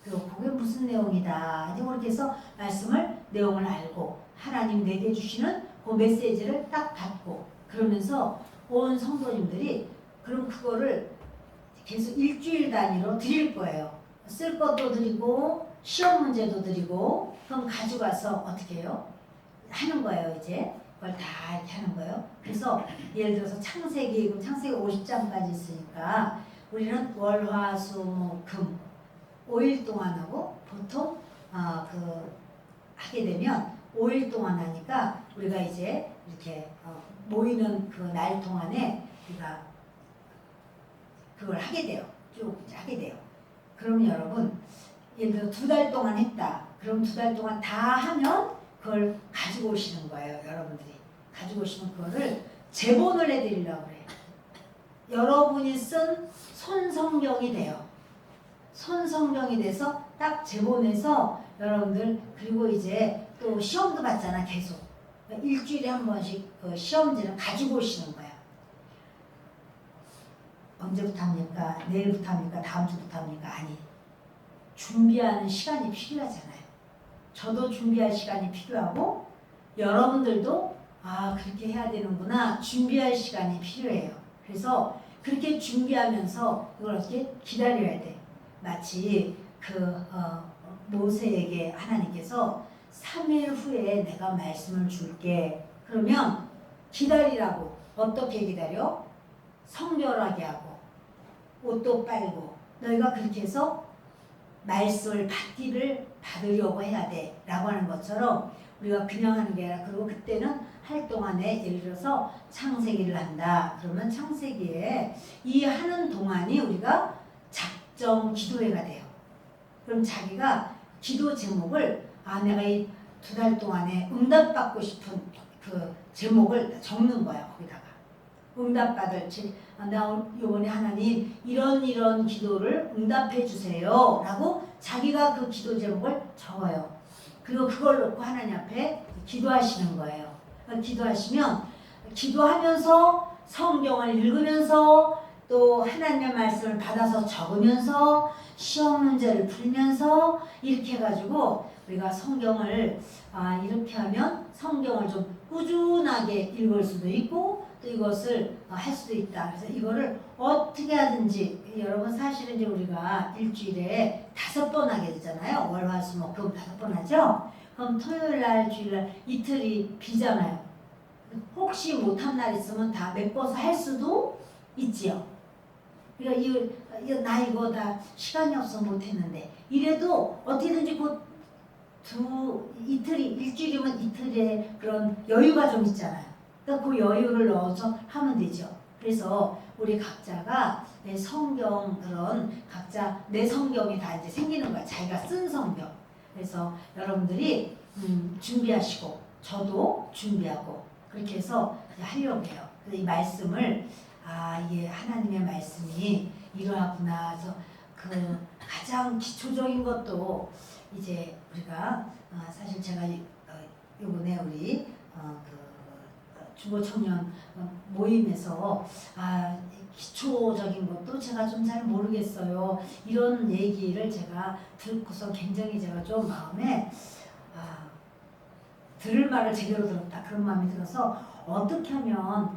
그리고 그게 무슨 내용이다. 그렇게 해서 말씀을 내용을 알고 하나님 내게 주시는 그 메시지를 딱 받고 그러면서 온 성도님들이 그럼 그거를 계속 일주일 단위로 드릴 거예요. 쓸 것도 드리고 시험 문제도 드리고 그럼 가져가서 어떻게 해요? 하는 거예요. 이제 그걸 다 이렇게 하는 거예요. 그래서 예를 들어서 창세기 50장까지 있으니까 우리는 월, 화, 수, 목, 금 5일 동안 하고 보통 하게 되면 5일 동안 하니까 우리가 이제 이렇게 모이는 그 날 동안에 우리가 그걸 하게 돼요. 쭉 하게 돼요. 그러면 여러분 예를 들어 2달 동안 했다. 그럼 2달 동안 다 하면 그걸 가지고 오시는 거예요. 여러분들이 가지고 오시면 그거를 제본을 해드리려고 그래요. 여러분이 쓴 손성경이 돼요. 손성경이 돼서 딱 제본해서 여러분들 그리고 이제 또 시험도 봤잖아 계속. 일주일에 한 번씩 그 시험지를 가지고 오시는 거야. 언제부터 합니까? 내일부터 합니까? 다음 주부터 합니까? 아니. 준비하는 시간이 필요하잖아요. 저도 준비할 시간이 필요하고 여러분들도 아 그렇게 해야 되는구나 준비할 시간이 필요해요. 그래서 그렇게 준비하면서 이걸 어떻게 기다려야 돼. 마치 모세에게 하나님께서 3일 후에 내가 말씀을 줄게. 그러면 기다리라고. 어떻게 기다려? 성결하게 하고 옷도 빨고 너희가 그렇게 해서 말씀을 받으려고 해야 돼 라고 하는 것처럼 우리가 그냥 하는 게 아니라 그리고 그때는 할 동안에 예를 들어서 창세기를 한다. 그러면 창세기에 이 하는 동안이 우리가 작정 기도회가 돼요. 그럼 자기가 기도 제목을 내가 이 2달 동안에 응답받고 싶은 그 제목을 적는 거야. 거기다가 응답받을 나 이번에 하나님 이런 기도를 응답해 주세요 라고 자기가 그 기도 제목을 적어요. 그리고 그걸 놓고 하나님 앞에 기도하시는 거예요. 기도하시면 기도하면서 성경을 읽으면서 또 하나님의 말씀을 받아서 적으면서 시험 문제를 풀면서 이렇게 해가지고 우리가 성경을 이렇게 하면 성경을 좀 꾸준하게 읽을 수도 있고 또 이것을 할 수도 있다. 그래서 이거를 어떻게 하든지 여러분 사실은 이제 우리가 일주일에 5번 하게 되잖아요. 월, 화, 수, 목, 금 5번 하죠. 그럼 토요일 날, 주일 날 이틀이 비잖아요. 혹시 못한 날 있으면 다 메꿔서 할 수도 있지요. 그러니까 나 이거 다 시간이 없어 못했는데 이래도 어떻게든지 일주일이면 이틀에 그런 여유가 좀 있잖아요. 그러니까 그 여유를 넣어서 하면 되죠. 그래서 우리 각자가 내 성경 각자 내 성경이 다 이제 생기는 거야. 자기가 쓴 성경. 그래서 여러분들이 준비하시고 저도 준비하고 그렇게 해서 하려고 해요. 그래서 이 말씀을 이게 하나님의 말씀이 이러하구나. 그래서 그 가장 기초적인 것도 이제 우리가 사실 제가 요번에 우리 주보 청년 모임에서 기초적인 것도 제가 좀 잘 모르겠어요. 이런 얘기를 제가 듣고서 굉장히 제가 좀 마음에 들을 말을 제대로 들었다 그런 마음이 들어서 어떻게 하면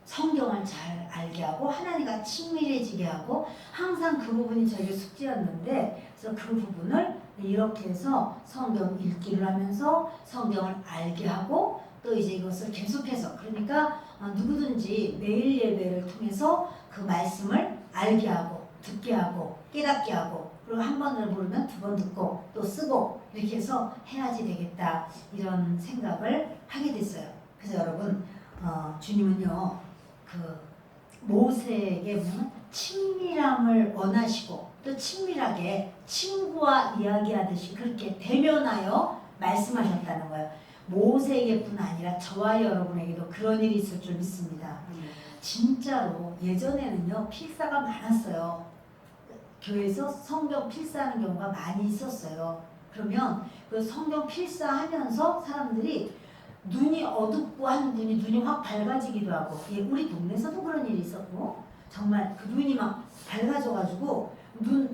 성경을 잘 알게 하고 하나님과 친밀해지게 하고 항상 그 부분이 저에게 숙제였는데 그래서 그 부분을 이렇게 해서 성경 읽기를 하면서 성경을 알게 하고 또 이제 이것을 계속해서 그러니까 누구든지 매일 예배를 통해서 그 말씀을 알게 하고 듣게 하고 깨닫게 하고 그리고 한 번을 모르면 2번 듣고 또 쓰고 이렇게 해서 해야지 되겠다 이런 생각을 하게 됐어요. 그래서 여러분 주님은요 그 모세에게 보면 친밀함을 원하시고 또 친밀하게 친구와 이야기하듯이 그렇게 대면하여 말씀하셨다는 거예요. 모세에게뿐 아니라 저와 여러분에게도 그런 일이 있을 줄 믿습니다. 진짜로 예전에는요 필사가 많았어요. 교회에서 성경 필사하는 경우가 많이 있었어요. 그러면 그 성경 필사하면서 사람들이 눈이 어둡고 한 분이 눈이 확 밝아지기도 하고 우리 동네에서도 그런 일이 있었고 정말 그 눈이 막 밝아져가지고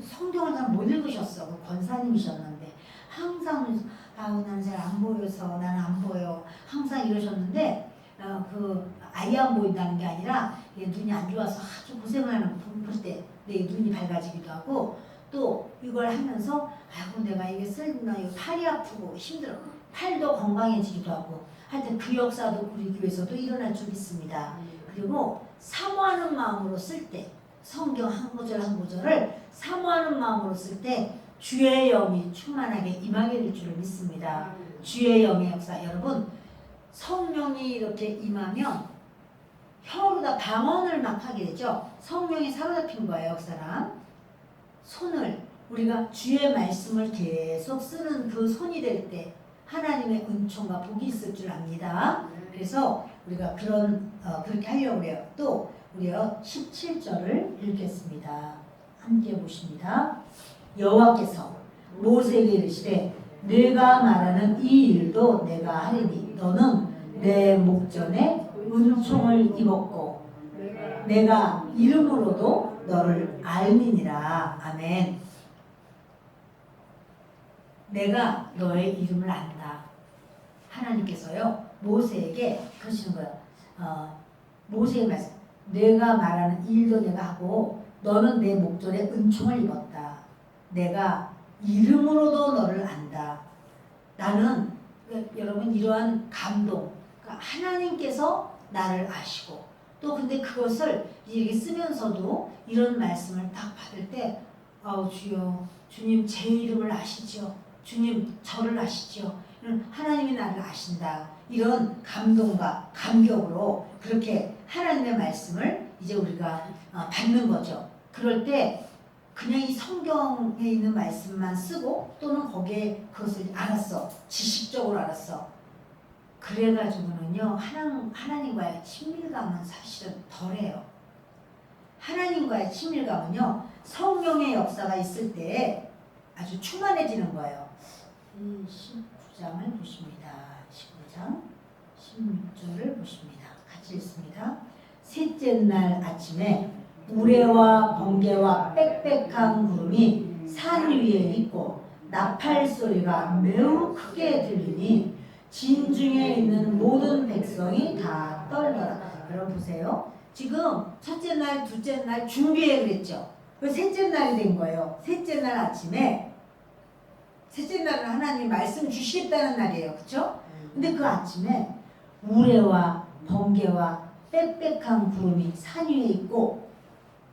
성경을 잘 못 읽으셨어. 그 권사님이셨는데 항상 나는 잘 안 보여서 나는 안 보여 항상 이러셨는데 아예 안 보인다는 게 아니라 눈이 안 좋아서 아주 고생을 하는 볼 때 내 눈이 밝아지기도 하고 또 이걸 하면서 내가 이게 쓸나 팔이 아프고 힘들어 팔도 건강해지기도 하고 하여튼 그 역사도 우리 교회에서도 일어날 줄 믿습니다. 그리고 사모하는 마음으로 쓸 때 성경 한 구절 한 구절을 사모하는 마음으로 쓸 때 주의 영이 충만하게 임하게 될 줄을 믿습니다. 주의 영의 역사 여러분 성령이 이렇게 임하면 혀로 다 방언을 막 하게 되죠. 성령이 사로잡힌 거예요. 그 사람 손을 우리가 주의 말씀을 계속 쓰는 그 손이 될 때 하나님의 은총과 복이 있을 줄 압니다. 그래서 우리가 그렇게 하려고 해요. 또 우리요 17절을 읽겠습니다. 함께 보십니다. 여호와께서 모세에게 이르시되 내가 말하는 이 일도 내가 하리니 너는 내 목전에 은총을 입었고 내가 이름으로도 너를 알미니라. 아멘. 내가 너의 이름을 안다. 하나님께서요 모세에게 그러시는 거예요. 모세의 말씀, 내가 말하는 일도 내가 하고 너는 내 목전에 은총을 입었다. 내가 이름으로도 너를 안다. 나는 여러분 이러한 감동, 그러니까 하나님께서 나를 아시고 또 근데 그것을 이렇게 쓰면서도 이런 말씀을 딱 받을 때 주여 주님 제 이름을 아시죠. 주님 저를 아시죠. 하나님이 나를 아신다. 이런 감동과 감격으로 그렇게 하나님의 말씀을 이제 우리가 받는 거죠. 그럴 때 그냥 이 성경에 있는 말씀만 쓰고 또는 거기에 그것을 알았어. 지식적으로 알았어. 그래가지고는요 하나님과의 친밀감은 사실은 덜해요. 하나님과의 친밀감은요 성령의 역사가 있을 때 아주 충만해지는 거예요. 19장을 보십니다. 19장 16절을 보십니다. 같이 읽습니다. 셋째 날 아침에 우레와 번개와 빽빽한 구름이 산 위에 있고 나팔 소리가 매우 크게 들리니 진중에 있는 모든 백성이 다 떨더라. 여러분 보세요. 지금 첫째 날, 둘째 날 준비해 그랬죠. 그 셋째 날이 된 거예요. 셋째 날 아침에 셋째 날은 하나님이 말씀 주시겠다는 날이에요. 그렇죠? 근데 그 아침에 우레와 번개와 빽빽한 구름이 산 위에 있고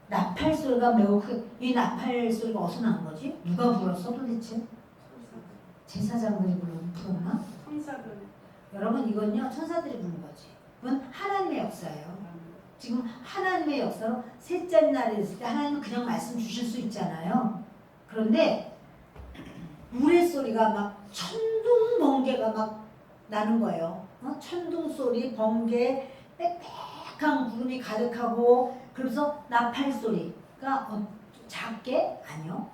나팔 소리가 매우 크게. 이 나팔 소리가 어디서 난 거지? 누가 불었어 도대체? 제사장들이 불었나? 여러분 이건요 천사들이 부른 거지. 이건 하나님의 역사예요. 지금 하나님의 역사로 셋째 날이 됐을 때 하나님은 그냥 말씀 주실 수 있잖아요. 그런데 우레 소리가 막 천둥 번개가 막 나는 거예요. 천둥 소리, 번개, 빽빽한 구름이 가득하고 그래서 나팔 소리가 작게 아니요.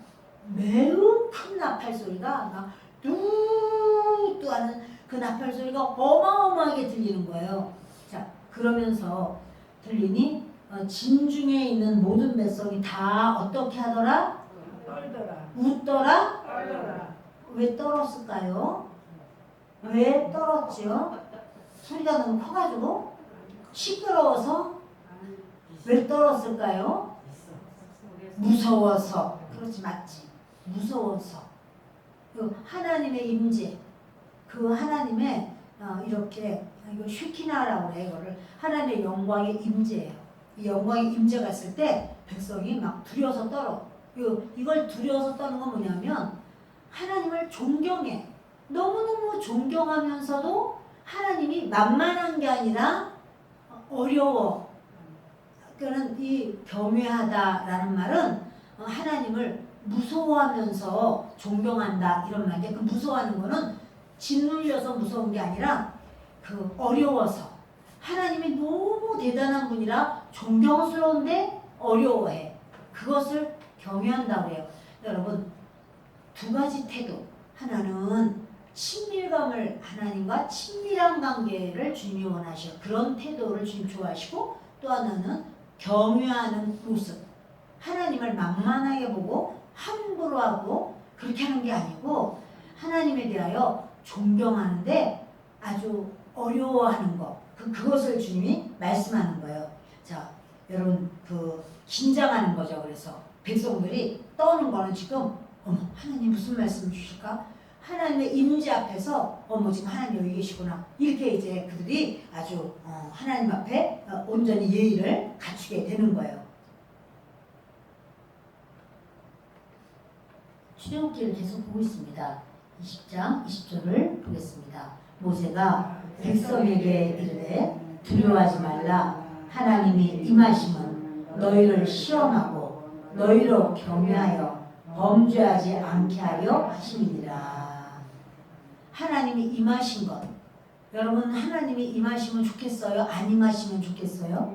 매우 큰 나팔 소리가 막 뚜뚜 하는 그 나팔 소리가 어마어마하게 들리는 거예요. 자, 그러면서 들리니 진중에 있는 모든 백성이 다 어떻게 하더라? 떨더라. 웃더라? 떨더라. 왜 떨었을까요? 왜 떨었지요? 소리가 너무 커가지고 시끄러워서 왜 떨었을까요? 무서워서. 그렇지 맞지. 무서워서. 그 하나님의 임재, 그 하나님의 이렇게 이거 슈키나라고 그래. 이거를 하나님의 영광의 임재예요. 이 영광의 임재가 있을 때 백성이 막 두려워서 떨어. 이걸 두려워서 떠는 건 뭐냐면 하나님을 존경해. 너무너무 존경하면서도 하나님이 만만한 게 아니라 어려워. 그러니까 이 겸유하다라는 말은 하나님을 무서워하면서 존경한다 이런 말인데 그 무서워하는 거는 짓눌려서 무서운 게 아니라 그 어려워서 하나님이 너무 대단한 분이라 존경스러운데 어려워해. 그것을 경외한다고 해요. 여러분 두 가지 태도. 하나는 친밀감을 하나님과 친밀한 관계를 주님이 원하셔. 그런 태도를 주님 좋아하시고 또 하나는 경외하는 모습. 하나님을 만만하게 보고 함부로 하고 그렇게 하는 게 아니고 하나님에 대하여 존경하는데 아주 어려워하는 것. 그것을 주님이 말씀하는 거예요. 자, 여러분 그 긴장하는 거죠. 그래서 백성들이 떠는 거는 지금 하나님 무슨 말씀 주실까? 하나님의 임재 앞에서 지금 하나님 여기 계시구나. 이렇게 이제 그들이 아주 하나님 앞에 온전히 예의를 갖추게 되는 거예요. 출애굽기를 계속 보고 있습니다. 20장 20절을 보겠습니다. 모세가 백성에게 이르되 두려워하지 말라. 하나님이 임하심은 너희를 시험하고 너희로 경외하여 범죄하지 않게 하려 하심이니라. 하나님이 임하신 것. 여러분 하나님이 임하시면 좋겠어요? 안 임하시면 좋겠어요?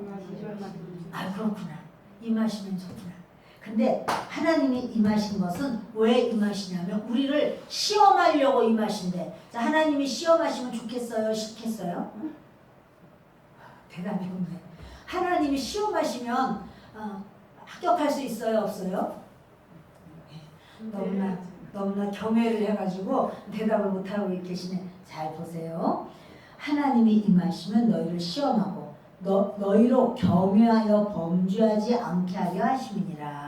아 그렇구나. 임하시면 좋구나. 근데 하나님이 임하신 것은 왜 임하시냐면 우리를 시험하려고 임하신대. 자, 하나님이 시험하시면 좋겠어요? 싫겠어요? 대답이 없네. 하나님이 시험하시면 합격할 수 있어요? 없어요? 너무나 경외를 해가지고 대답을 못하고 계시네. 잘 보세요. 하나님이 임하시면 너희를 시험하고 너희로 경외하여 범죄하지 않게 하려 하심이니라.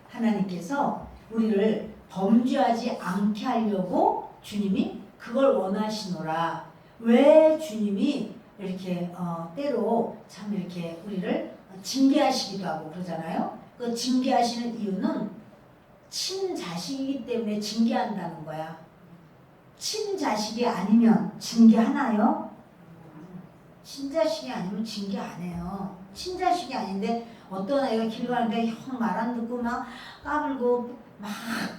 하나님께서 우리를 범죄하지 않게 하려고 주님이 그걸 원하시노라. 왜 주님이 이렇게 때로 참 이렇게 우리를 징계하시기도 하고 그러잖아요. 그 징계하시는 이유는 친자식이기 때문에 징계한다는 거야. 친자식이 아니면 징계하나요? 친자식이 아니면 징계 안 해요. 친자식이 아닌데 어떤 아이가 길 가는데 형 말 안 듣고 막 까불고 막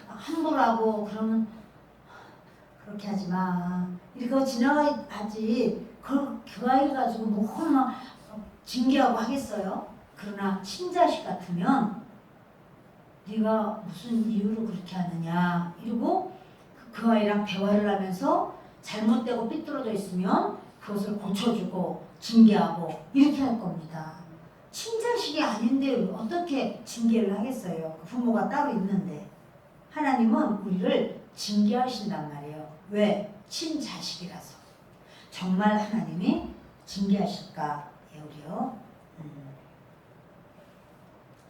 함부로 하고 그러면 그렇게 하지 마. 이거 지나가야지. 그 아이 가지고 뭐 막 징계하고 하겠어요? 그러나 친자식 같으면 네가 무슨 이유로 그렇게 하느냐 이러고 그 아이랑 대화를 하면서 잘못되고 삐뚤어져 있으면 그것을 고쳐주고 징계하고 이렇게 할 겁니다. 친자식이 아닌데 어떻게 징계를 하겠어요? 부모가 따로 있는데. 하나님은 우리를 징계하신단 말이에요. 왜? 친자식이라서. 정말 하나님이 징계하실까? 우리요.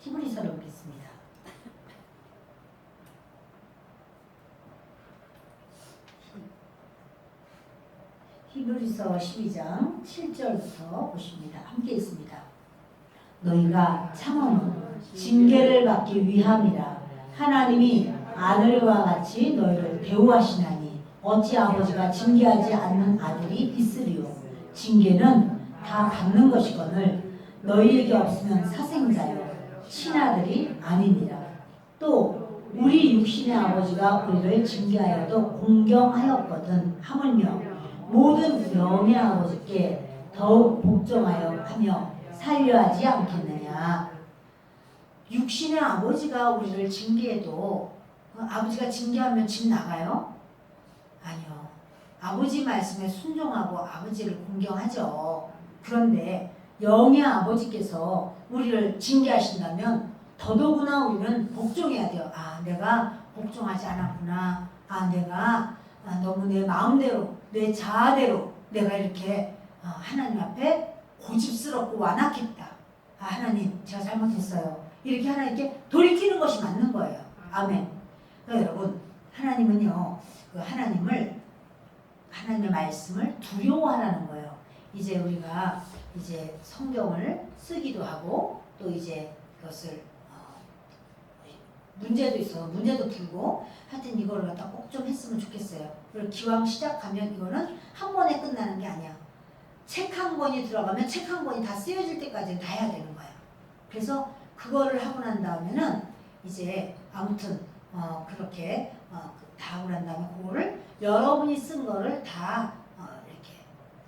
히브리서를 보겠습니다. 히브리서 12장 7절부터 보십니다. 함께 있습니다. 너희가 참음은 징계를 받기 위함이라. 하나님이 아들과 같이 너희를 대우하시나니 어찌 아버지가 징계하지 않는 아들이 있으리요. 징계는 다 받는 것이거늘 너희에게 없으면 사생자요 친아들이 아니니라. 또 우리 육신의 아버지가 우리를 징계하여도 공경하였거든 하물며 모든 영의 아버지께 더욱 복종하여 하며 살려하지 않겠느냐. 육신의 아버지가 우리를 징계해도 아버지가 징계하면 집 나가요? 아니요. 아버지 말씀에 순종하고 아버지를 공경하죠. 그런데 영의 아버지께서 우리를 징계하신다면 더더구나 우리는 복종해야 돼요. 아, 내가 복종하지 않았구나. 아, 내가 너무 내 마음대로 내 자아대로 내가 이렇게 하나님 앞에 고집스럽고 완악했다. 아, 하나님 제가 잘못했어요. 이렇게 하나님께 돌이키는 것이 맞는 거예요. 아멘. 그러니까 여러분 하나님은요, 그 하나님의 말씀을 두려워하라는 거예요. 이제 우리가 이제 성경을 쓰기도 하고 또 이제 그것을 문제도 있어. 문제도 풀고 하여튼 이거를 갖다 꼭 좀 했으면 좋겠어요. 그리고 기왕 시작하면 이거는 한 번에 끝나는 게 아니야. 책 한 권이 들어가면 책 한 권이 다 쓰여질 때까지는 다 해야 되는 거야. 그래서 그거를 하고 난 다음에는 이제 아무튼 그렇게 다 하고 난 다음에 그거를 여러분이 쓴 거를 다 이렇게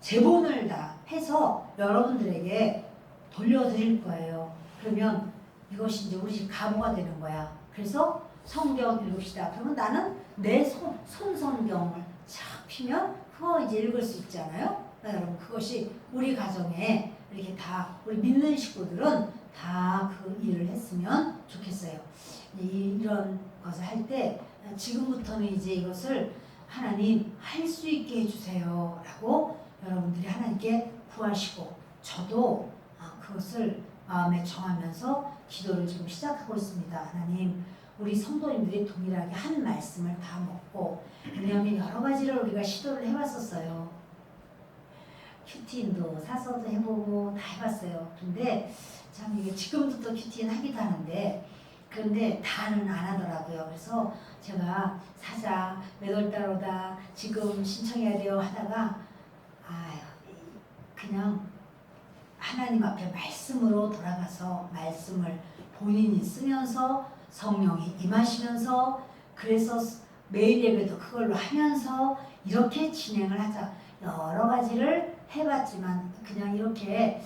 제본을 다 해서 여러분들에게 돌려드릴 거예요. 그러면 이것이 이제 우리 집 가보가 되는 거야. 그래서 성경 읽읍시다. 그러면 나는 내 손 성경을 쫙 피면 그거 이제 읽을 수 있잖아요. 여러분 그것이 우리 가정에 이렇게 다 우리 믿는 식구들은 다 그 일을 했으면 좋겠어요. 이런 것을 할 때 지금부터는 이제 이것을 하나님 할 수 있게 해주세요 라고 여러분들이 하나님께 구하시고 저도 그것을 마음에 정하면서 기도를 지금 시작하고 있습니다. 하나님 우리 성도님들이 동일하게 한 말씀을 다 먹고 왜냐하면 여러 가지를 우리가 시도를 해봤었어요. 큐티인도 사서도 해보고 다 해봤어요. 근데 참 이게 지금부터 큐티인 하기도 하는데 그런데 다는 안 하더라고요. 그래서 제가 사자 몇 월 달 오다 지금 신청해야 돼요 하다가 그냥 하나님 앞에 말씀으로 돌아가서 말씀을 본인이 쓰면서 성령이 임하시면서 그래서 매일 예배도 그걸로 하면서 이렇게 진행을 하자. 여러 가지를 해봤지만 그냥 이렇게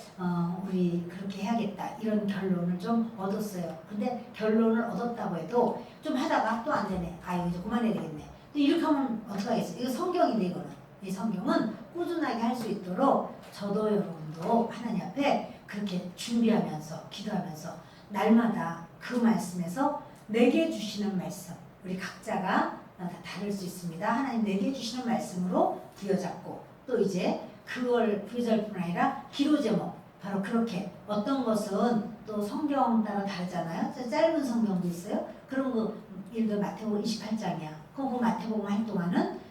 우리 그렇게 해야겠다 이런 결론을 좀 얻었어요. 근데 결론을 얻었다고 해도 좀 하다가 또 안 되네. 이거 이제 그만해야 되겠네. 또 이렇게 하면 어떡하겠어요? 이거 성경인데 이거는. 이 성경은 꾸준하게 할 수 있도록 저도 여러분도 하나님 앞에 그렇게 준비하면서 기도하면서 날마다 그 말씀에서 내게 주시는 말씀 우리 각자가 다 다를 수 있습니다. 하나님 내게 주시는 말씀으로 부여잡고 또 이제 그걸 부여잡을 뿐 아니라 기도 제목 바로 그렇게 어떤 것은 또 성경 따라 다르잖아요. 짧은 성경도 있어요. 그런 거 예를 들어 마태복음 28장이야. 그 마태복음 할 동안은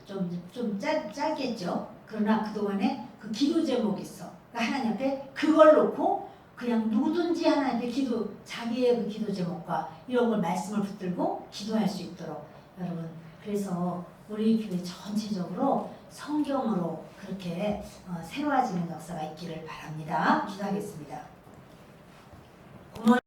좀 짧겠죠. 그러나 그동안에 그 기도 제목이 있어. 그러니까 하나님 앞에 그걸 놓고 그냥 누구든지 하나님 앞에 자기의 그 기도 제목과 이런 걸 말씀을 붙들고 기도할 수 있도록 여러분 그래서 우리 교회 전체적으로 성경으로 그렇게 새로워지는 역사가 있기를 바랍니다. 기도하겠습니다.